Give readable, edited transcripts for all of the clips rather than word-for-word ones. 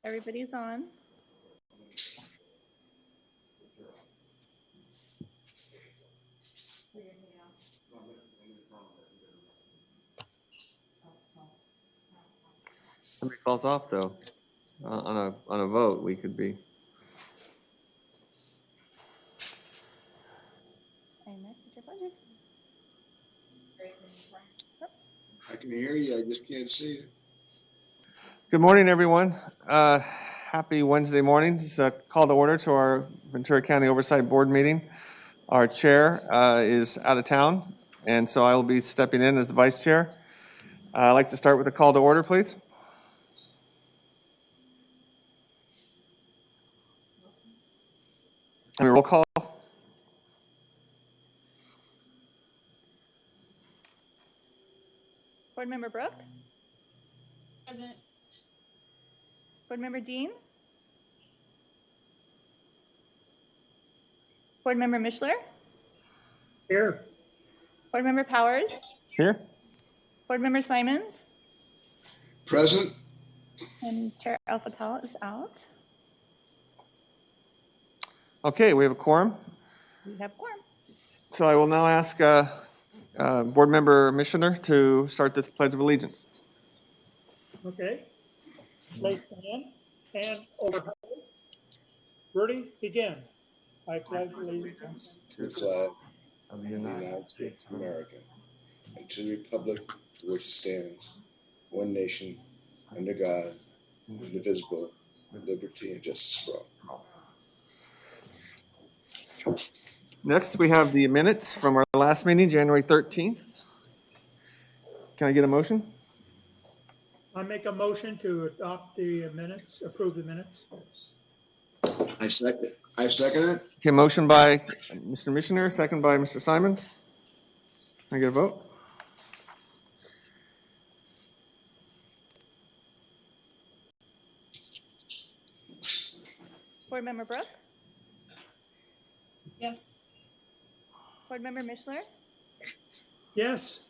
Everybody's on. Somebody falls off though, on a vote, we could be. It's your pleasure. I can hear you, I just can't see you. Good morning, everyone. Happy Wednesday morning. This is a call to order to our Ventura County Oversight Board meeting. Our chair is out of town, and so I will be stepping in as the vice chair. I'd like to start with a call to order, please. And a roll call. Board Member Brooke? Present. Board Member Dean? Board Member Mishler? Here. Board Member Powers? Here. Board Member Simons? Present. And Chair Alphatal is out. Okay, we have a quorum. We have quorum. So I will now ask Board Member Mishner to start this Pledge of Allegiance. Okay. Place hand, hand over heart. Ready? Begin. I pledge allegiance To the flag of the United States of America and to the republic for which it stands, one nation, under God, indivisible, with liberty and justice for all. Next, we have the minutes from our last meeting, January 13th. Can I get a motion? I make a motion to adopt the minutes, approve the minutes. I second it. Okay, motion by Mr. Mishner, second by Mr. Simons. Can I get a vote? Board Member Brooke? Yes. Board Member Mishler? Yes.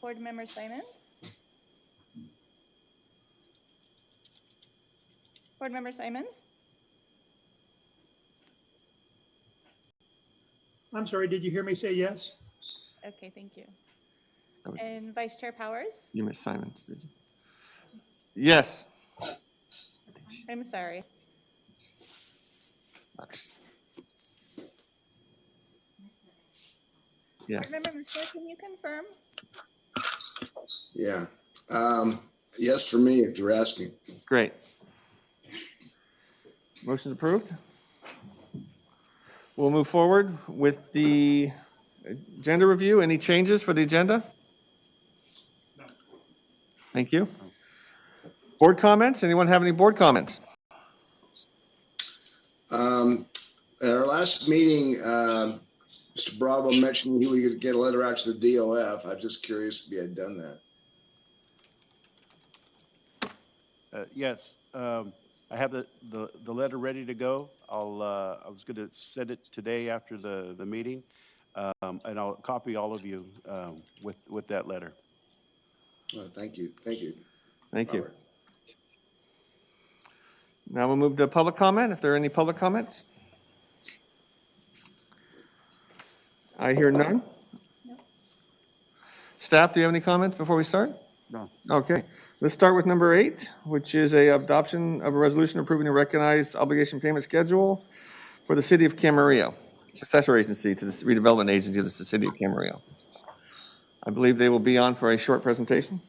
Board Member Simons? Board Member Simons? I'm sorry, did you hear me say yes? Okay, thank you. And Vice Chair Powers? You missed Simons, did you? Yes. I'm sorry. Okay. Yeah. Board Member Mishler, can you confirm? Yeah. Yes for me if you're asking. Great. Motion approved. We'll move forward with the agenda review. Any changes for the agenda? No. Thank you. Board comments? Anyone have any board comments? At our last meeting, Mr. Bravo mentioned he would get a letter out to the DOF. I'm just curious if he had done that. Yes, I have the letter ready to go. I was going to send it today after the meeting, and I'll copy all of you with that letter. Thank you. Thank you. Thank you. Robert. Now we'll move to public comment. If there are any public comments. I hear none. No. Staff, do you have any comments before we start? No. Okay. Let's start with number 8, which is a adoption of a resolution approving a recognized obligation payment schedule for the city of Camarillo, successor agency to the redevelopment agency of the city of Camarillo. I believe they will be on for a short presentation.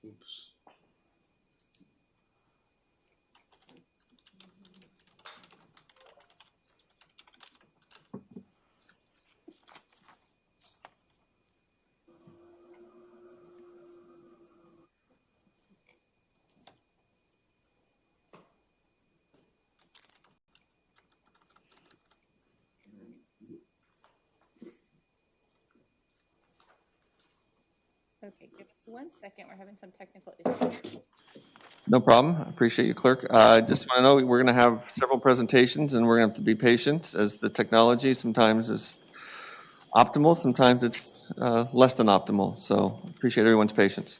Oops. Okay, give us 1 second. We're having some technical issues. No problem. I appreciate you, clerk. Just want to know we're going to have several presentations and we're going to have to be patient as the technology sometimes is optimal. Sometimes it's less than optimal. So appreciate everyone's patience.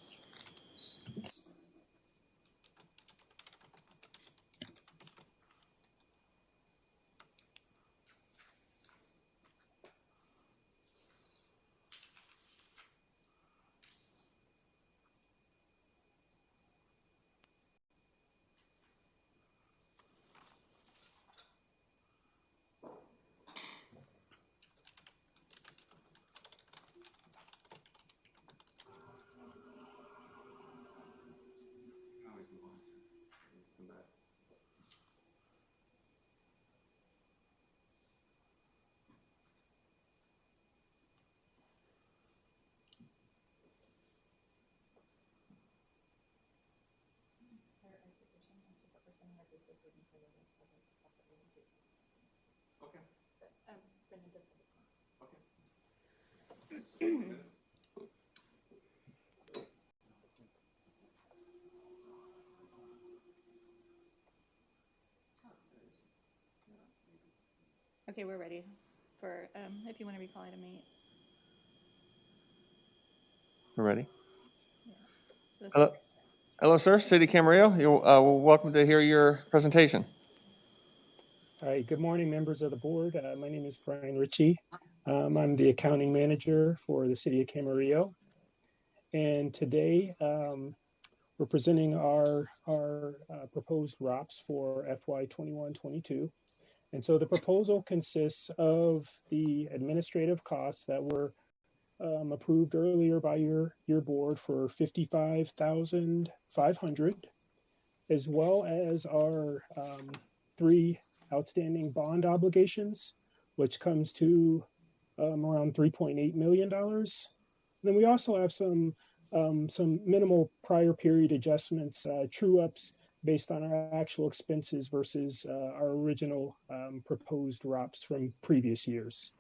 Okay, we're ready for, if you want to recall item 8. We're ready. Let's- Hello, hello, sir. City Camarillo. You're welcome to hear your presentation. Hi, good morning, members of the board. My name is Brian Ritchie. I'm the accounting manager for the city of Camarillo. And today we're presenting our proposed ROPS for FY 21-22. And so the proposal consists of the administrative costs that were approved earlier by your board for $55,500, as well as our 3 outstanding bond obligations, which comes to around $3.8 million. Then we also have some minimal prior period adjustments, true ups based on our actual expenses versus our original proposed ROPS from previous years.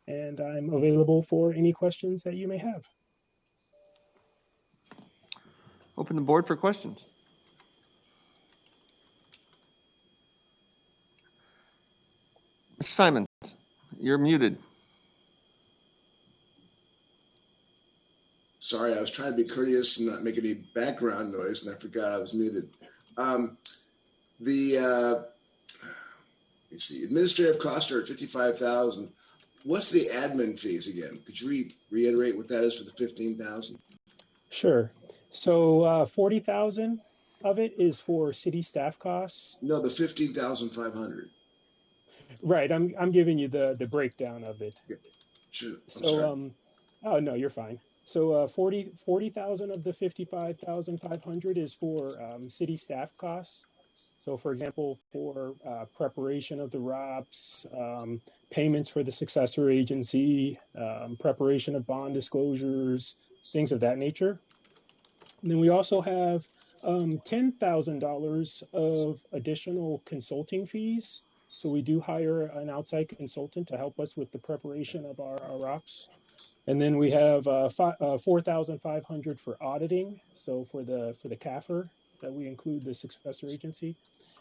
And I'm available for any questions that you may have. Open the board for questions. Mr. Simons, you're muted. Sorry, I was trying to be courteous and not make any background noise, and I forgot I was muted. Let's see, administrative costs are at $55,000. What's the admin fees again? Could you reiterate what that is for the $15,000? Sure. So 40,000 of it is for city staff costs. No, the $15,500. Right. I'm giving you the breakdown of it. Yeah. Sure. I'm So sorry. oh no, you're fine. So 40,000 of the 55,500 is for city staff costs. So for example, for preparation of the ROPS, payments for the successor agency, preparation of bond disclosures, things of that nature. And then we also have $10,000 of additional consulting fees. So we do hire an outside consultant to help us with the preparation of our ROPS. And then we have 4,500 for auditing. So for the CAFR, that we include the successor agency,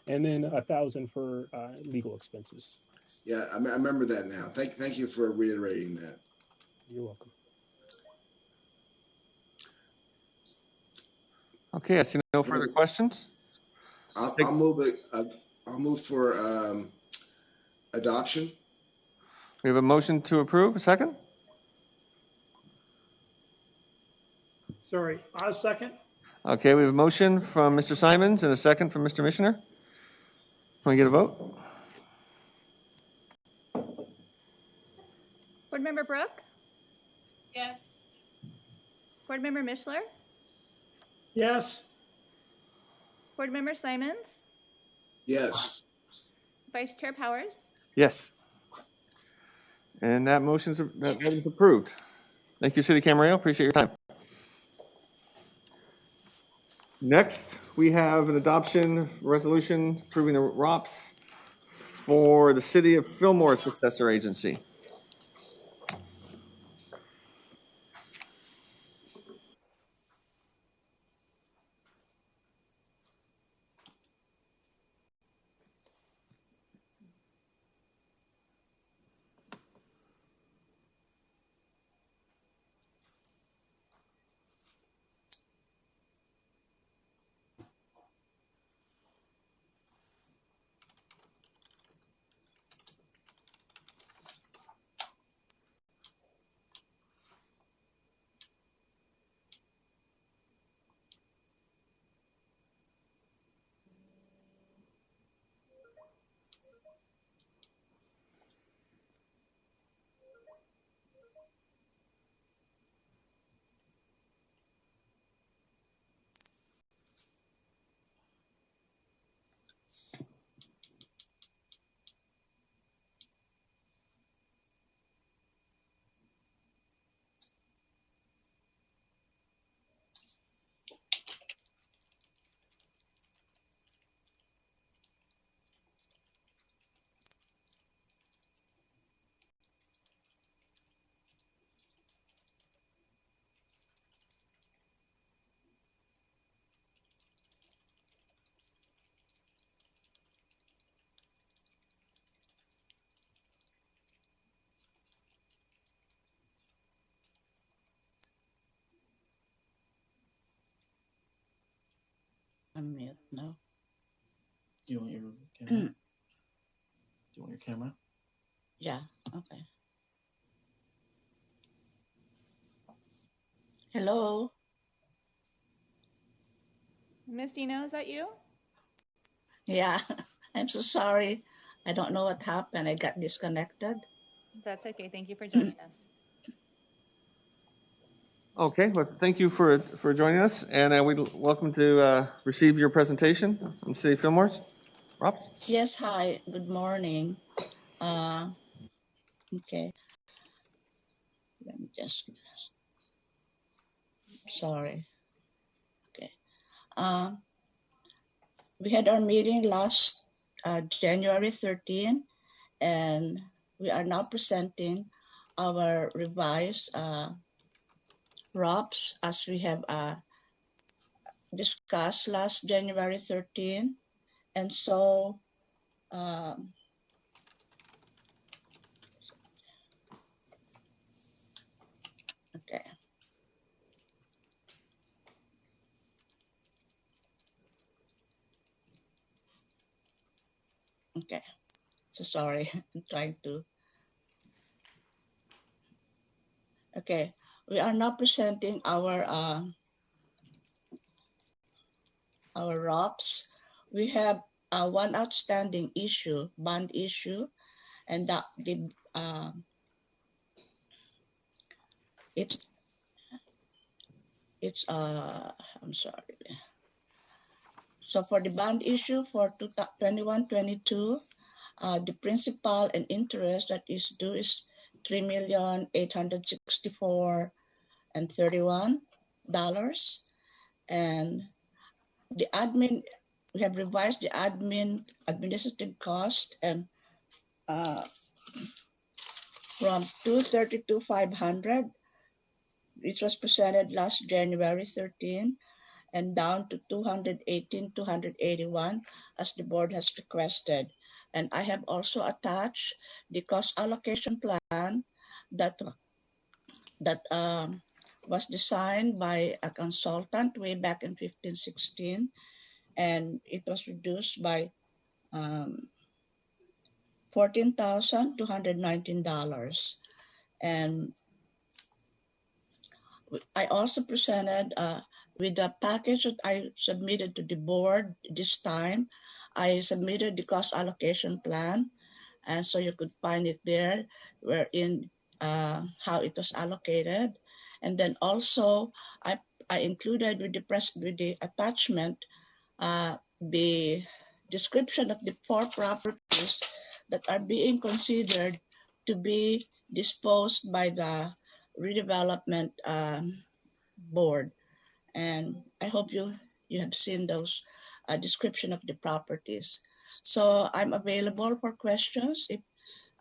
and then 1,000 for legal expenses. Yeah, I remember that now. Thank you for reiterating that. You're welcome. Okay, I see no further questions. I'll move it. I'll move for adoption. We have a motion to approve. A second? Sorry, I'll second. Okay, we have a motion from Mr. Simons and a second from Mr. Missioner. Can we get a vote? Board Member Brooke? Yes. Board Member Mishler? Yes, Board Member Simons? Yes. Vice Chair Powers? Yes. And that item is approved. Thank you, City Camarillo. Appreciate your time. Next, we have an adoption resolution approving the ROPS for the City of Fillmore successor agency. unmute. No. Do you want your camera? Do you want your camera? Yeah. Okay. Hello. Miss Dino, is that you? Yeah. I'm so sorry. I don't know what happened. I got disconnected. That's okay. Thank you for joining us. Okay, well, thank you for joining us, and we'd welcome to receive your presentation on City Fillmore's. Robs? Yes. Hi. Good morning. Okay. Let me just. Sorry. Okay. We had our meeting last January 13, and we are now presenting our revised ROPS as we have discussed last January 13. And so okay. Okay. So sorry. I'm trying to. Okay. We are now presenting our ROPS. We have one outstanding issue, bond issue, and that did it's I'm sorry. So for the bond issue for 21-22, the principal and interest that is due is $3,864.31, and the admin, we have revised the administrative cost and from $232,500, which was presented last January 13, and down to $218,281 as the board has requested. And I have also attached the cost allocation plan that was designed by a consultant way back in 15-16, and it was reduced by $14,219. And I also presented with the package that I submitted to the board this time. I submitted the cost allocation plan, and so you could find it there, wherein how it was allocated. And then also I included with the attachment the description of the 4 properties that are being considered to be disposed by the redevelopment board. And I hope you have seen those description of the properties. So I'm available for questions if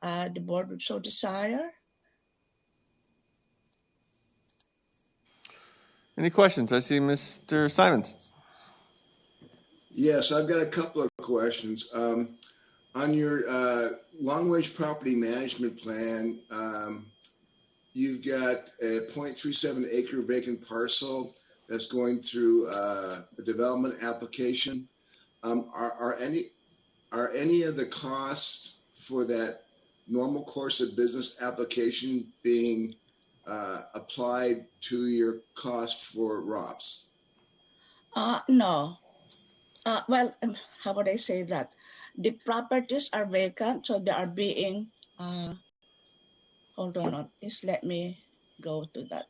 the board would so desire. Any questions? I see Mr. Simons. Yes, I've got a couple of questions. On your long-range property management plan, you've got a 0.37 acre vacant parcel that's going through a development application. Are any of the costs for that normal course of business application being applied to your cost for ROPS? No. Well, how would I say that? The properties are vacant, so they are being, hold on, please let me go to that.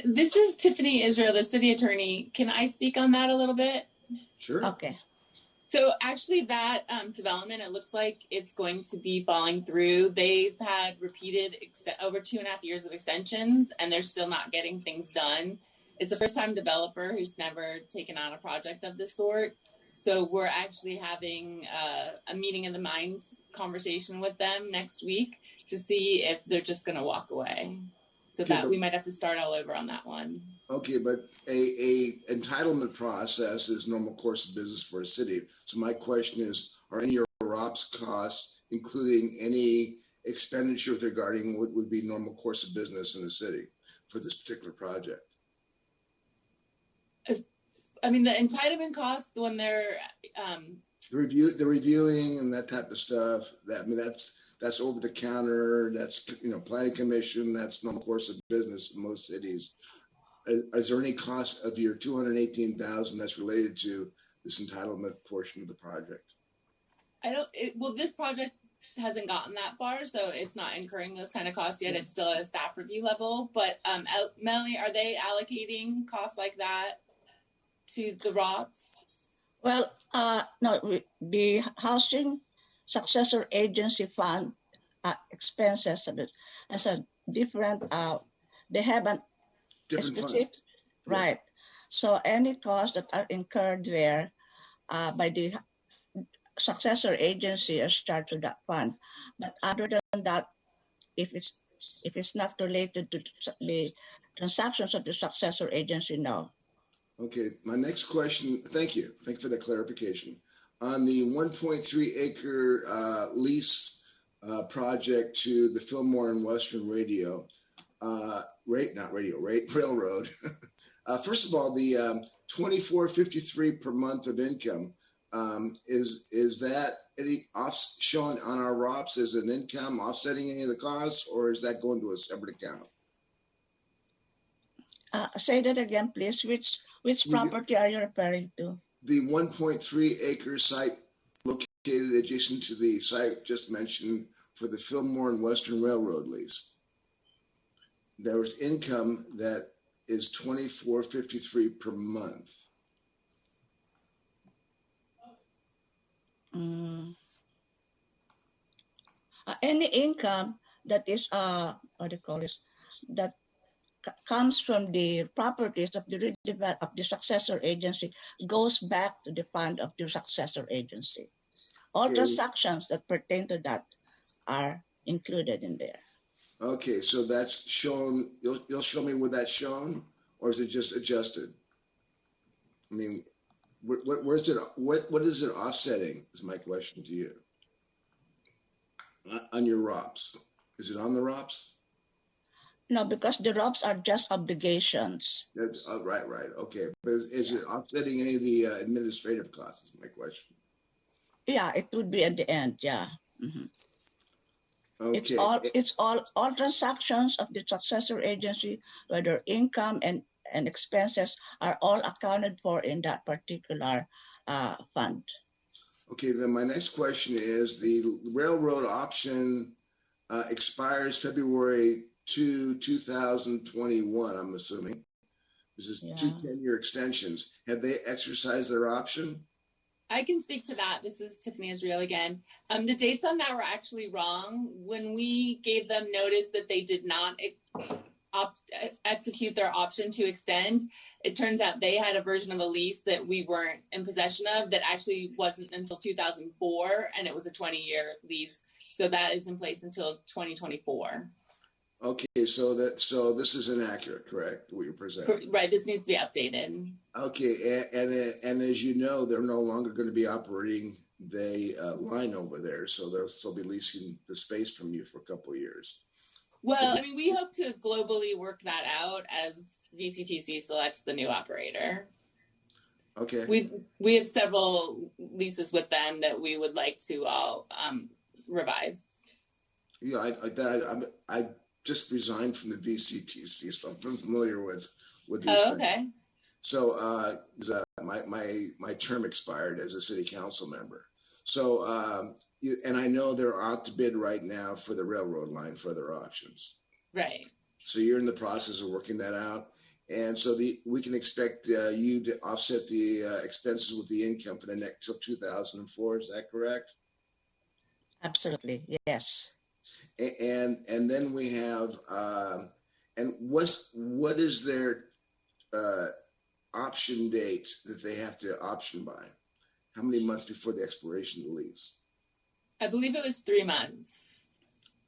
This is Tiffany Israel, the city attorney. Can I speak on that a little bit? Sure. Okay. So actually that development, it looks like it's going to be falling through. They've had repeated over 2.5 years of extensions, and they're still not getting things done. It's a first-time developer who's never taken on a project of this sort. So we're actually having a meeting of the minds conversation with them next week to see if they're just going to walk away. So that we might have to start all over on that one. Okay, but a entitlement process is normal course of business for a city. So my question is, are any of your ROPS costs, including any expenditure regarding what would be normal course of business in the city for this particular project? I mean, the entitlement costs when they're, The reviewing and that type of stuff. That's over the counter. That's planning commission. That's normal course of business in most cities. Is there any cost of your $218,000 that's related to this entitlement portion of the project? This project hasn't gotten that far, so it's not incurring those kind of costs yet. It's still at a staff review level. But Melanie, are they allocating costs like that to the ROPS? Well, no, the Housing Successor Agency Fund expenses as a different, they have a specific, right. So any costs that are incurred there by the successor agency is charged to that fund. But other than that, if it's not related to the transactions of the successor agency, no. Okay, my next question, thank you for the clarification. On the 1.3 acre lease project to the Fillmore and Western Railroad. First of all, the $24.53 per month of income, is that any shown on our ROPS as an income offsetting any of the costs, or is that going to a separate account? Say that again, please. Which property are you referring to? The 1.3 acre site located adjacent to the site just mentioned for the Fillmore and Western Railroad lease. There was income that is $24.53 per month. Any income that is what do you call this, that comes from the properties of the successor agency goes back to the fund of the successor agency. All transactions that pertain to that are included in there. Okay, so that's shown. You'll show me where that's shown, or is it just adjusted? I mean, where's it? What is it offsetting? Is my question to you. On your ROPS, is it on the ROPS? No, because the ROPS are just obligations. That's right. Okay, but is it offsetting any of the administrative costs? Is my question. Yeah, it would be at the end. Yeah. Mm-hmm. Okay. It's all transactions of the successor agency, whether income and expenses, are all accounted for in that particular fund. Okay, then my next question is the railroad option expires February 2021, I'm assuming. This is 2 10-year extensions. Have they exercised their option? I can speak to that. This is Tiffany Israel again. The dates on that were actually wrong. When we gave them notice that they did not execute their option to extend, it turns out they had a version of a lease that we weren't in possession of that actually wasn't until 2004, and it was a 20-year lease. So that is in place until 2024. Okay, so this is inaccurate, correct? What you're presenting, right? This needs to be updated. Okay, and as you know, they're no longer going to be operating the line over there, so they'll still be leasing the space from you for a couple of years. Well, I mean, we hope to globally work that out as VCTC selects the new operator. Okay. We have several leases with them that we would like to all revise. Yeah, I just resigned from the VCTC, so I'm familiar with these things. Okay. So my term expired as a city council member. So and I know they're out to bid right now for the railroad line for their options. Right. So you're in the process of working that out, and so we can expect you to offset the expenses with the income for the next till 2004. Is that correct? Absolutely, yes. And then we have and what is their option date that they have to option by? How many months before the expiration of the lease? I believe it was 3 months.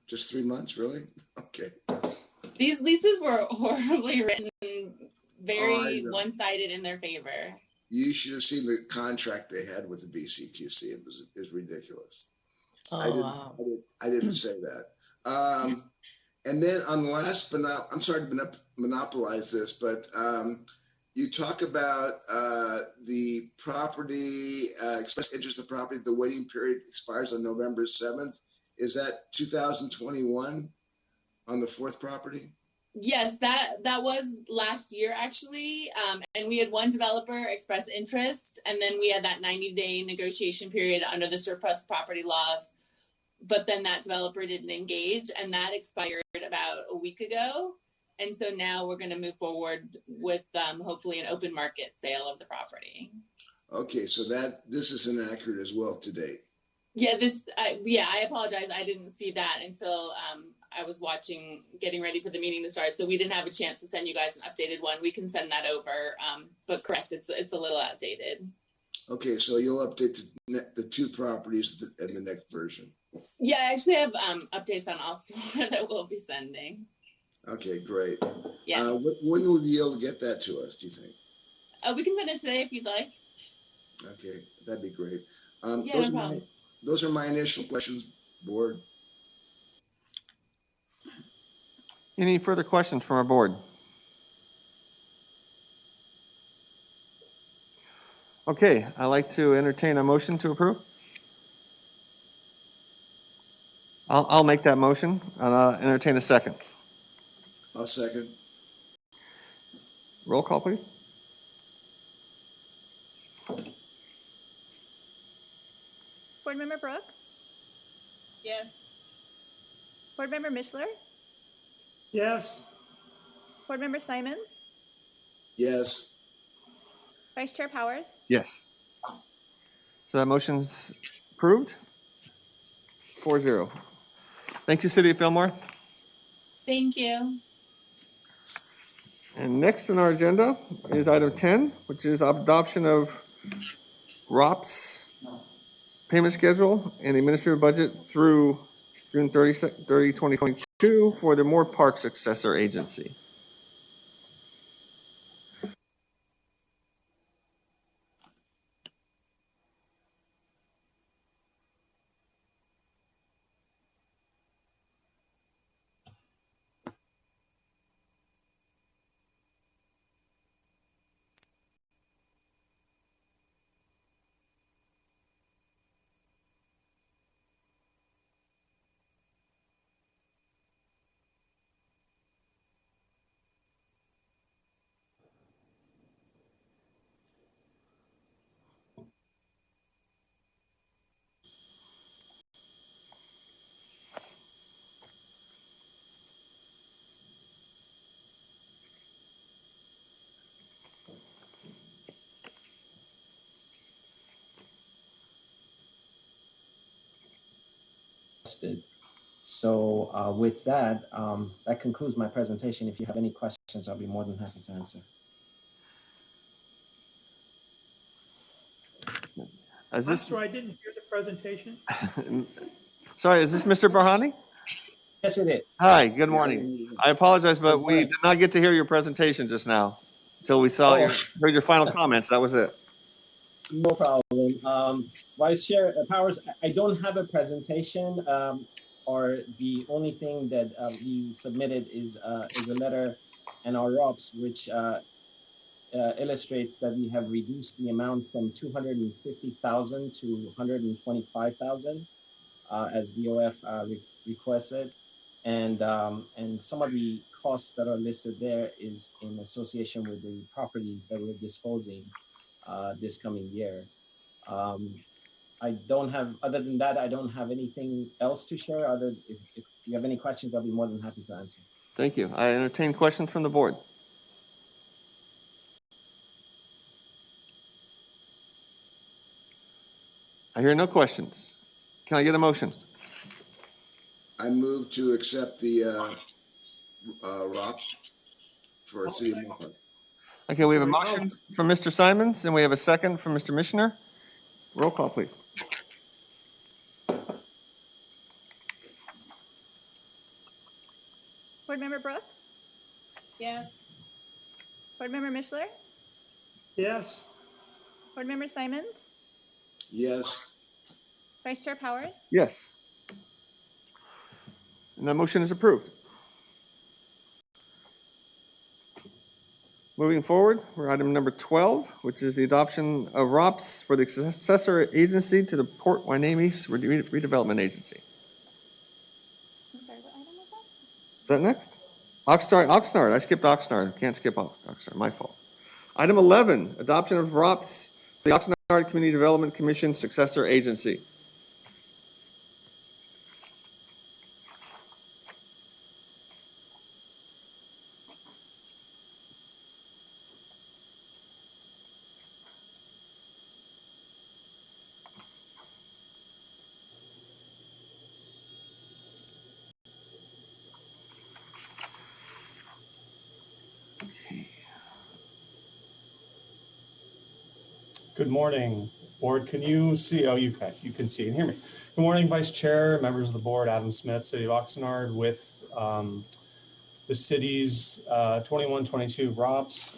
Just 3 months, really? Okay. These leases were horribly written, very one-sided in their favor. You should have seen the contract they had with the VCTC. It was ridiculous. Oh, I didn't say that. And then on the last, I'm sorry to monopolize this, but you talk about the property, express interest of property, the waiting period expires on November 7th. Is that 2021 on the fourth property? Yes, that was last year actually, and we had one developer express interest, and then we had that 90-day negotiation period under the surplus property laws. But then that developer didn't engage, and that expired about a week ago. And so now we're going to move forward with hopefully an open market sale of the property. Okay, so this is inaccurate as well to date. Yeah, I apologize. I didn't see that until I was getting ready for the meeting to start. So we didn't have a chance to send you guys an updated one. We can send that over, but correct, it's a little outdated. Okay, so you'll update the two properties in the next version. Yeah, I actually have updates on all four that we'll be sending. Okay, great. Yeah. When will we be able to get that to us, do you think? We can send it today if you'd like. Okay, that'd be great. Yeah, no problem. Those are my initial questions, board. Any further questions from our board? Okay, I'd like to entertain a motion to approve. I'll make that motion and I'll entertain a second. I'll second. Roll call, please. Board Member Brooks? Yes. Board Member Mishler? Yes. Board Member Simons? Yes. Vice Chair Powers? Yes. So that motion's approved. 4-0. Thank you, City of Fillmore. Thank you. And next on our agenda is item 10, which is adoption of ROPS payment schedule and the administrative budget through June 30, 2022 for the Moore Park Successor Agency. So with that, that concludes my presentation. If you have any questions, I'll be more than happy to answer. I'm sorry, I didn't hear the presentation. Sorry, is this Mr. Barhani? Yes, it is. Hi, good morning. I apologize, but we did not get to hear your presentation just now until we saw heard your final comments. That was it. No problem. Vice Chair Powers, I don't have a presentation, or the only thing that we submitted is a letter and our ROPS, which illustrates that we have reduced the amount from 250,000 to 125,000 as DOF requested, and some of the costs that are listed there is in association with the properties that we're disposing this coming year. I don't have, other than that, I don't have anything else to share. If you have any questions, I'll be more than happy to answer. Thank you. I entertain questions from the board. I hear no questions. Can I get a motion? I move to accept the ROPS for City of Moore Park. Okay, we have a motion from Mr. Simons, and we have a second from Mr. Mishner. Roll call, please. Board Member Brooks? Yes. Board Member Mishler? Yes. Board Member Simons? Yes. Vice Chair Powers? Yes. And that motion is approved. Moving forward, we're item number 12, which is the adoption of ROPS for the successor agency to the Port Hueneme Redevelopment Agency. I'm sorry, what item was that? Is that next? Oxnard. I skipped Oxnard. Can't skip Oxnard. My fault. Item 11, adoption of ROPS, the Oxnard Community Development Commission successor agency. Good morning, board. Can you see? Oh, you can see and hear me. Good morning, Vice Chair, members of the board, Adam Smith, City of Oxnard, with the city's 21-22 ROPS.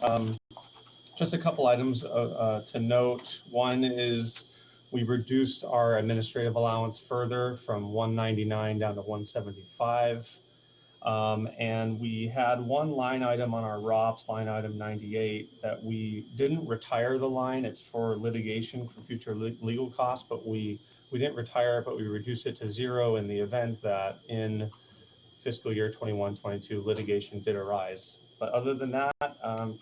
Just a couple items to note. One is we reduced our administrative allowance further from 199 down to 175. And we had one line item on our ROPS, line item 98, that we didn't retire the line. It's for litigation for future legal costs, but we didn't retire it, but we reduced it to 0 in the event that in fiscal year 21-22 litigation did arise. But other than that,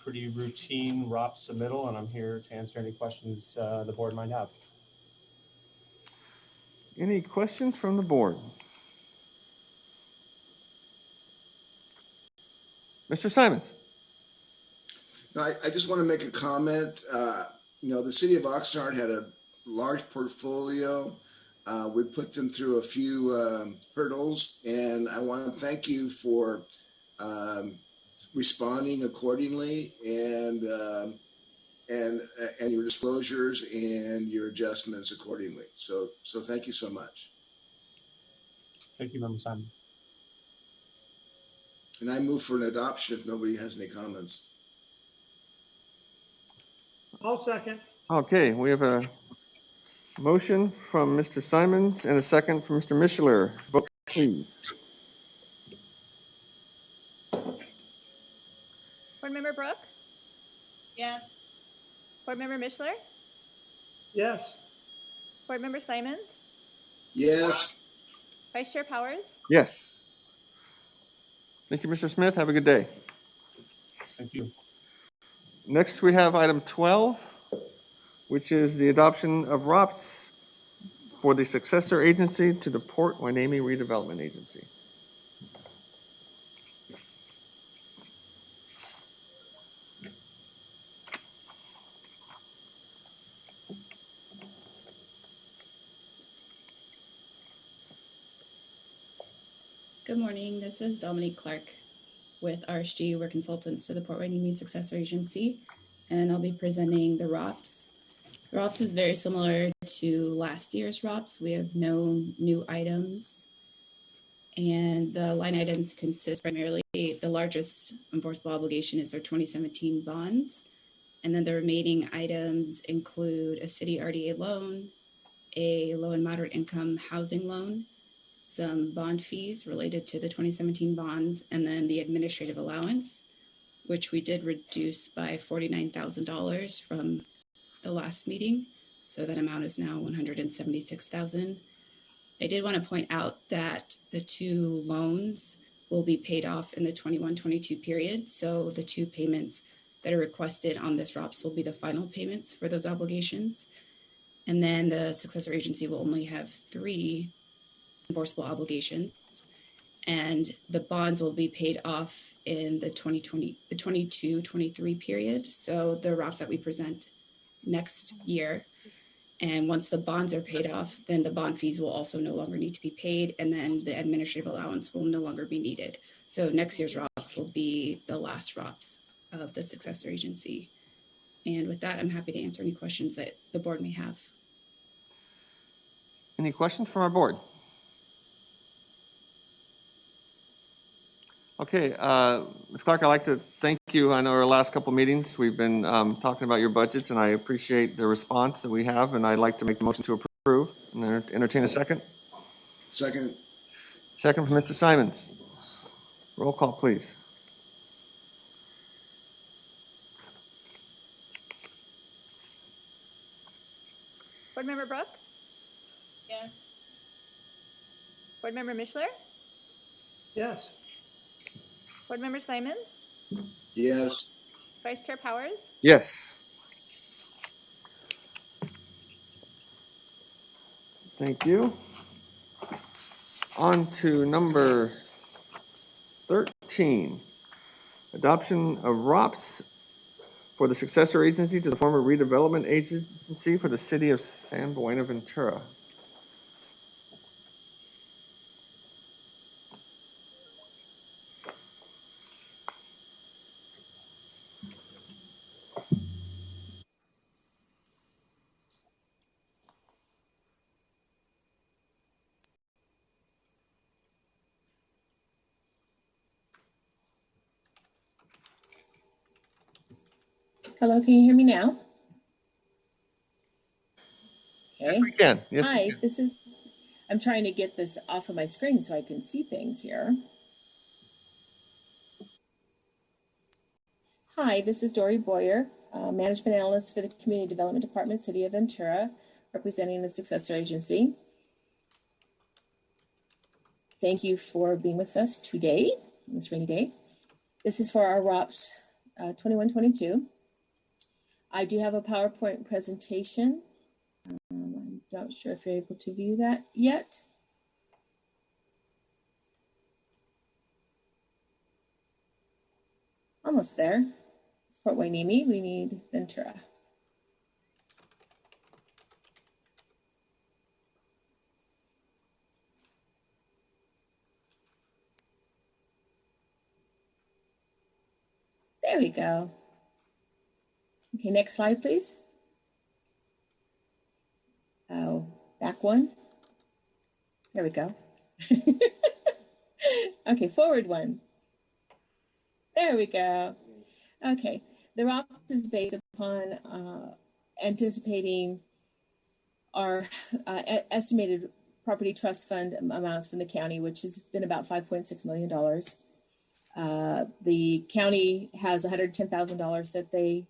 pretty routine ROPS submittal, and I'm here to answer any questions the board might have. Any questions from the board? Mr. Simons. No, I just want to make a comment. The city of Oxnard had a large portfolio. We put them through a few hurdles, and I want to thank you for responding accordingly and your disclosures and your adjustments accordingly. So thank you so much. Thank you, Member Simons. And I move for an adoption if nobody has any comments. I'll second. Okay, we have a motion from Mr. Simons and a second from Mr. Mishler. Vote, please. Board Member Brooke? Yes. Board Member Mishler? Yes. Board Member Simons? Yes. Vice Chair Powers? Yes. Thank you, Mr. Smith. Have a good day. Thank you. Next, we have item 12, which is the adoption of ROPS for the successor agency to the Port Hueneme Redevelopment Agency. Good morning. This is Dominique Clark with RSG. We're consultants to the Port Hueneme Successor Agency, and I'll be presenting the ROPS. The ROPS is very similar to last year's ROPS. We have no new items, and the line items consist primarily, the largest enforceable obligation is their 2017 bonds, and then the remaining items include a city RDA loan, a low and moderate income housing loan, some bond fees related to the 2017 bonds, and then the administrative allowance, which we did reduce by $49,000 from the last meeting. So that amount is now $176,000. I did want to point out that the two loans will be paid off in the 21-22 period. So the two payments that are requested on this ROPS will be the final payments for those obligations. And then the successor agency will only have 3 enforceable obligations, and the bonds will be paid off in the 22-23 period. So the ROPS that we present next year, and once the bonds are paid off, then the bond fees will also no longer need to be paid, and then the administrative allowance will no longer be needed. So next year's ROPS will be the last ROPS of the successor agency. And with that, I'm happy to answer any questions that the board may have. Any questions from our board? Okay, Ms. Clark, I'd like to thank you. I know our last couple meetings, we've been talking about your budgets, and I appreciate the response that we have, and I'd like to make the motion to approve and entertain a second. Second. Second from Mr. Simons. Roll call, please. Board Member Brooke? Yes. Board Member Mishler? Yes. Board Member Simons? Yes. Vice Chair Powers? Yes. Thank you. On to number 13, adoption of ROPS for the successor agency to the former redevelopment agency for the city of San Buenaventura. Hello, can you hear me now? Okay. Yes, we can. Yes, Hi, we can. this is, I'm trying to get this off of my screen so I can see things here. Hi, this is Dory Boyer, Management Analyst for the Community Development Department, City of Ventura, representing the successor agency. Thank you for being with us today, on this rainy day. This is for our ROPS 2122. I do have a PowerPoint presentation. I'm not sure if you're able to view that yet. Almost there. It's Port Hueneme. We need Ventura. There we go. Okay, next slide, please. Oh, back one. There we go. Okay, forward one. There we go. Okay, the ROPS is based upon anticipating our estimated property trust fund amounts from the county, which has been about $5.6 million. The county has $110,000 that they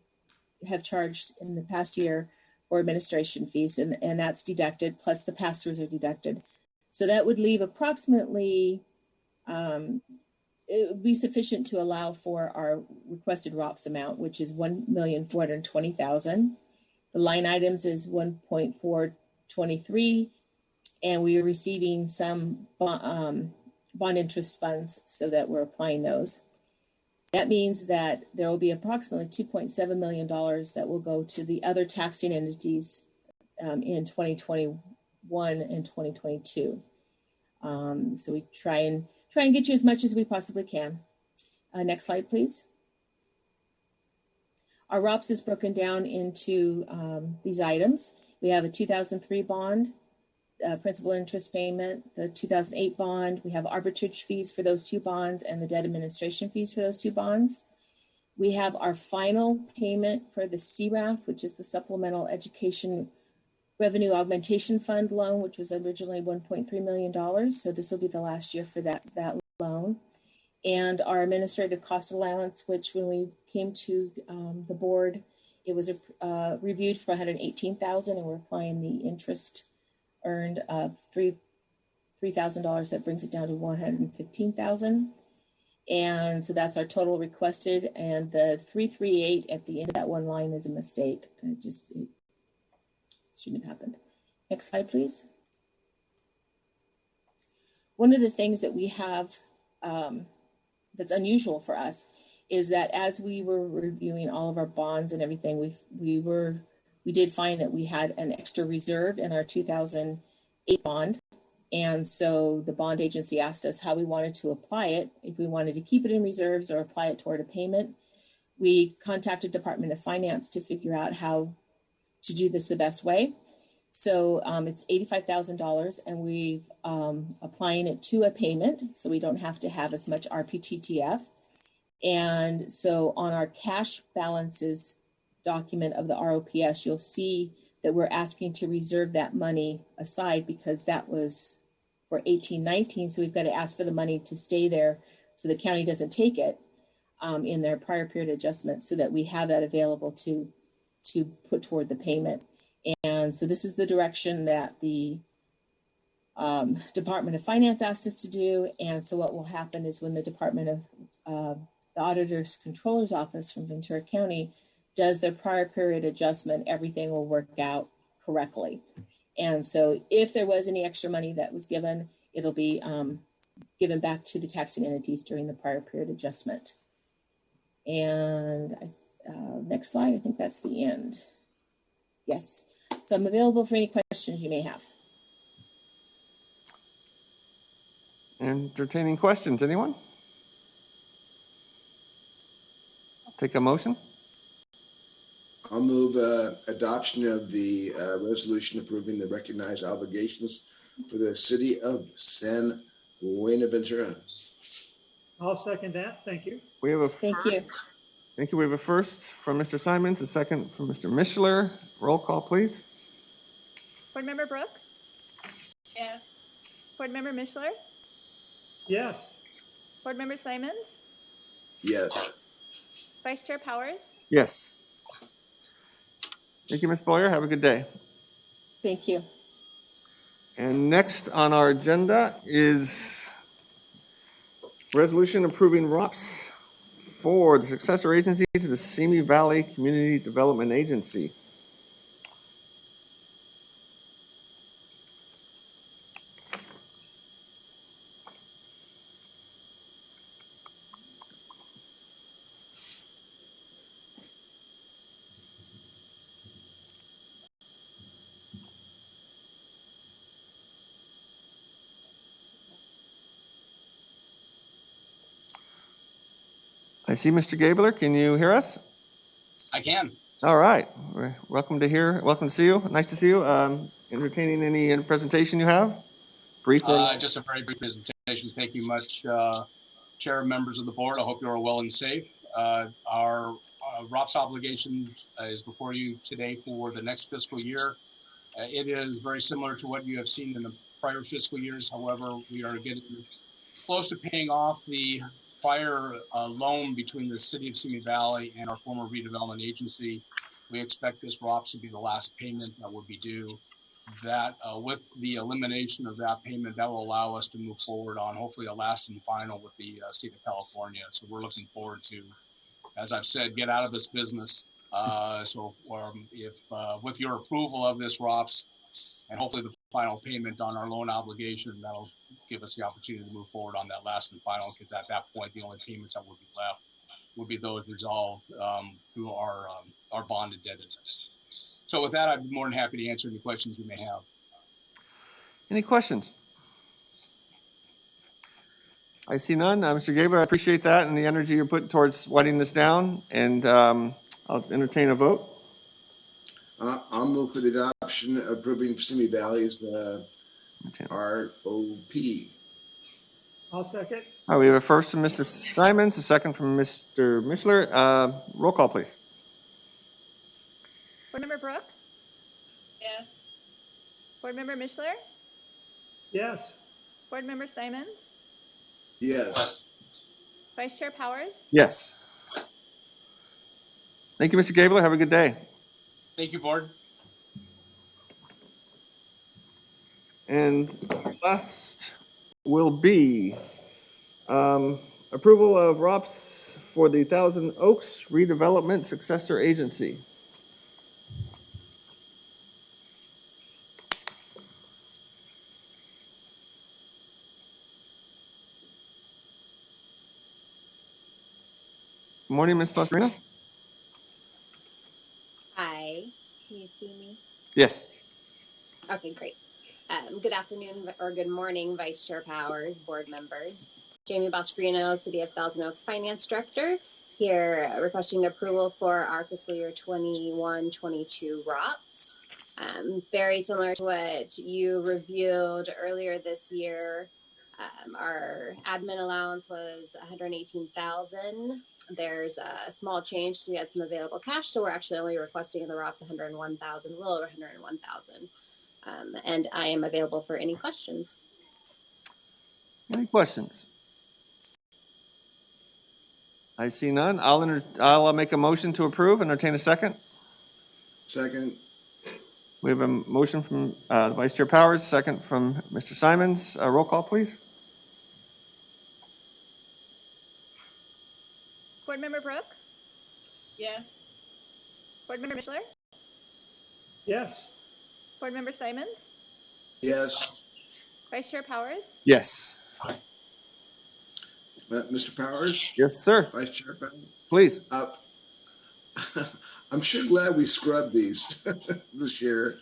have charged in the past year for administration fees, and that's deducted, plus the pass-throughs are deducted. So that would leave approximately, it would be sufficient to allow for our requested ROPS amount, which is $1,420,000. The line items is 1.423, and we are receiving some bond interest funds so that we're applying those. That means that there will be approximately $2.7 million that will go to the other taxing entities in 2021 and 2022. So we try and get you as much as we possibly can. Next slide, please. Our ROPS is broken down into these items. We have a 2003 bond, principal interest payment, the 2008 bond. We have arbitrage fees for those two bonds and the debt administration fees for those two bonds. We have our final payment for the CRAF, which is the Supplemental Education Revenue Augmentation Fund loan, which was originally $1.3 million. So this will be the last year for that loan. And our administrative cost allowance, which when we came to the board, it was reviewed for $118,000, and we're applying the interest earned $3,000. That brings it down to $115,000. And so that's our total requested. And the 338 at the end of that one line is a mistake. It shouldn't have happened. Next slide, please. One of the things that we have that's unusual for us is that as we were reviewing all of our bonds and everything, we did find that we had an extra reserve in our 2008 bond. And so the bond agency asked us how we wanted to apply it, if we wanted to keep it in reserves or apply it toward a payment. We contacted Department of Finance to figure out how to do this the best way. So it's $85,000, and we're applying it to a payment, so we don't have to have as much RPTTF. And so on our cash balances document of the ROPS, you'll see that we're asking to reserve that money aside because that was for 18-19. So we've got to ask for the money to stay there so the county doesn't take it in their prior period adjustment, so that we have that available to put toward the payment. And so this is the direction that the Department of Finance asked us to do. And so what will happen is when the Department of the Auditor's Controller's Office from Ventura County does their prior period adjustment, everything will work out correctly. And so if there was any extra money that was given, it'll be given back to the taxing entities during the prior period adjustment. And next slide, I think that's the end. Yes, so I'm available for any questions you may have. Entertaining questions, anyone? I'll take a motion. I'll move adoption of the resolution approving the recognized obligations for the city of San Buenaventura. I'll second that. Thank you. We have a Thank first. you. Thank you. We have a first from Mr. Simons, a second from Mr. Mishler. Roll call, please. Board Member Brooke? Yes. Board Member Mishler? Yes. Board Member Simons? Yes. Vice Chair Powers? Yes. Thank you, Ms. Boyer. Have a good day. Thank you. And next on our agenda is resolution approving ROPS for the successor agency to the Simi Valley Community Development Agency. I see Mr. Gabler. Can you hear us? I can. All right. Welcome to see you. Nice to see you. Entertaining any presentation you have? Brief. Just a very brief presentation. Thank you much, Chair and members of the board. I hope you're all well and safe. Our ROPS obligation is before you today for the next fiscal year. It is very similar to what you have seen in the prior fiscal years. However, we are getting close to paying off the prior loan between the city of Simi Valley and our former redevelopment agency. We expect this ROPS to be the last payment that will be due. That with the elimination of that payment, that will allow us to move forward on hopefully a last and final with the state of California. So we're looking forward to, as I've said, get out of this business. If with your approval of this ROPS and hopefully the final payment on our loan obligation, that'll give us the opportunity to move forward on that last and final, because at that point, the only payments that would be left would be those resolved through our bond indebtedness. So with that, I'd be more than happy to answer any questions you may have. Any questions? I see none. Mr. Gabler, I appreciate that and the energy you're putting towards writing this down, and I'll entertain a vote. I'll move for the adoption approving Simi Valley's ROP. I'll second. All right, we have a first from Mr. Simons, a second from Mr. Mishler. Roll call, please. Board Member Brooke? Yes. Board Member Mishler? Yes. Board Member Simons? Yes. Vice Chair Powers? Yes. Thank you, Mr. Gabler. Have a good day. Thank you, board. And last will be approval of ROPS for the Thousand Oaks Redevelopment Successor Agency. Good morning, Ms. Pastorino. Hi, can you see me? Yes. Okay, great. Good afternoon or good morning, Vice Chair Powers, board members. Jamie Boscrino, City of Thousand Oaks Finance Director, here requesting approval for our fiscal year 21-22 ROPS. Very similar to what you reviewed earlier this year. Our admin allowance was $118,000. There's a small change. We had some available cash, so we're actually only requesting in the ROPS $101,000, a little over $101,000. And I am available for any questions. Any questions? I see none. I'll make a motion to approve. Entertain a second. Second. We have a motion from Vice Chair Powers, second from Mr. Simons. Roll call, please. Board Member Brooke? Yes. Board Member Mishler? Yes. Board Member Simons? Yes. Vice Chair Powers? Yes. Mr. Powers? Yes, sir. Vice Chair Powers? Please. I'm sure glad we scrubbed these this year.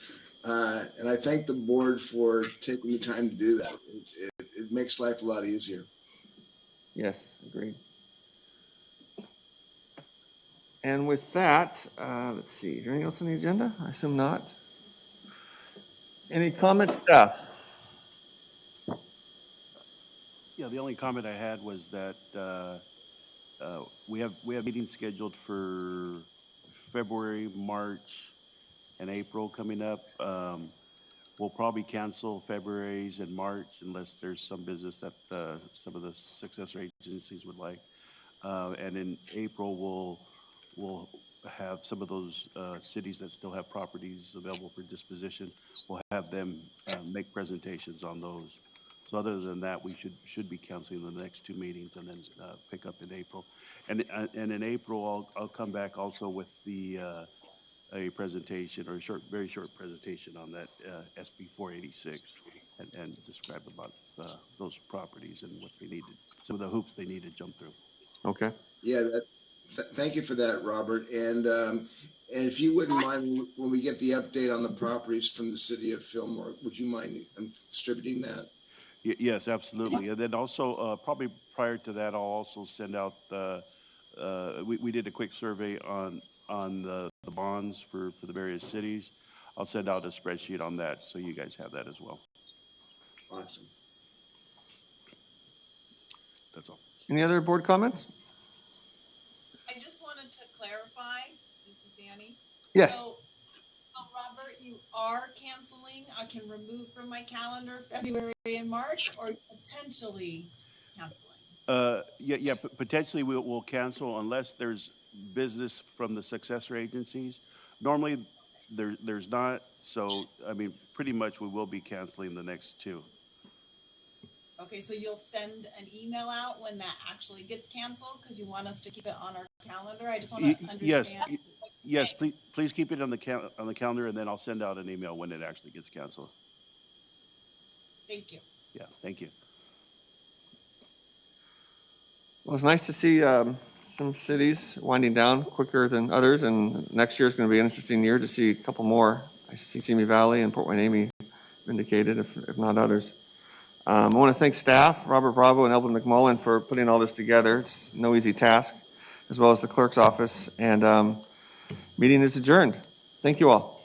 And I thank the board for taking the time to do that. It makes life a lot easier. Yes, agreed. And with that, let's see, is there anything else on the agenda? I assume not. Any comments, staff? Yeah, the only comment I had was that we have meetings scheduled for February, March, and April coming up. We'll probably cancel February's and March unless there's some business that some of the successor agencies would like. And in April, we'll have some of those cities that still have properties available for disposition. We'll have them make presentations on those. So other than that, we should be canceling the next two meetings and then pick up in April. And in April, I'll come back also with a presentation or a very short presentation on that SB 486 and describe about those properties and what they needed, some of the hoops they need to jump through. Okay. Yeah, thank you for that, Robert. And if you wouldn't mind, when we get the update on the properties from the city of Fillmore, would you mind distributing that? Yes, absolutely. And then also, probably prior to that, I'll also send out we did a quick survey on the bonds for the various cities. I'll send out a spreadsheet on that so you guys have that as well. Awesome. That's all. Any other board comments? I just wanted to clarify, this is Danny. Yes. So, Robert, you are canceling. I can remove from my calendar February and March, or potentially canceling? Yeah, potentially we'll cancel unless there's business from the successor agencies. Normally there's not, so I mean pretty much we will be canceling the next two. Okay, so you'll send an email out when that actually gets canceled because you want us to keep it on our calendar. I just want to understand. Yes, please keep it on the calendar, and then I'll send out an email when it actually gets canceled. Thank you. Yeah, thank you. Well, it's nice to see some cities winding down quicker than others, and next year is going to be an interesting year to see a couple more. I see Simi Valley and Port Hueneme indicated, if not others. I want to thank staff, Robert Bravo and Elvin McMullen, for putting all this together. It's no easy task, as well as the clerk's office, and meeting is adjourned. Thank you all.